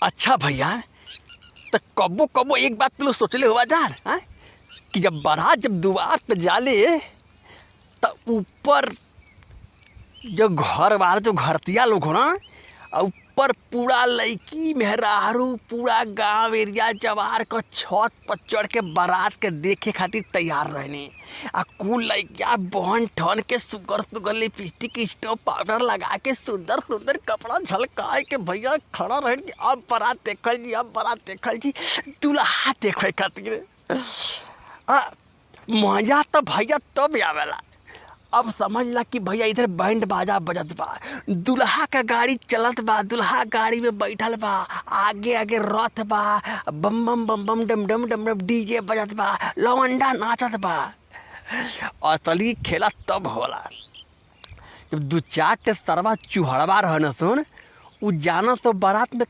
अच्छा भैया, तो कबो कबो एक बात तो सोचले हुआ जान, हाँ? कि जब बारात जब द्वार पे जाले तो ऊपर जो घर वाले जो घरतिया लोग हो ना, ऊपर पूरा लड़की मेहरारू पूरा गांव एरिया जवार को छत पर चढ़ के बारात के देखे खातिर तैयार रहने। आ कुल लड़किया बहन ठन के सुगर सुगर लिपस्टिक स्टोव पाउडर लगा के सुंदर सुंदर कपड़ा झलका के भैया खड़ा रह कि अब बारात देखल जी, अब बारात देखल जी, दुल्हा देखे खातिर। मजा तो भैया तब आवेला अब समझला कि भैया इधर बैंड बाजा बजत बा, दुल्हा का गाड़ी चलत बा, दुल्हा गाड़ी में बैठल बा, आगे आगे रथ बा, बम बम बम बम डम डम डम डम डीजे बजत बा, लवंडा नाचत बा। असली खेला तब होला जब दू चार सरवा चुहड़वा रहन सुन, उ जाना तो बारात में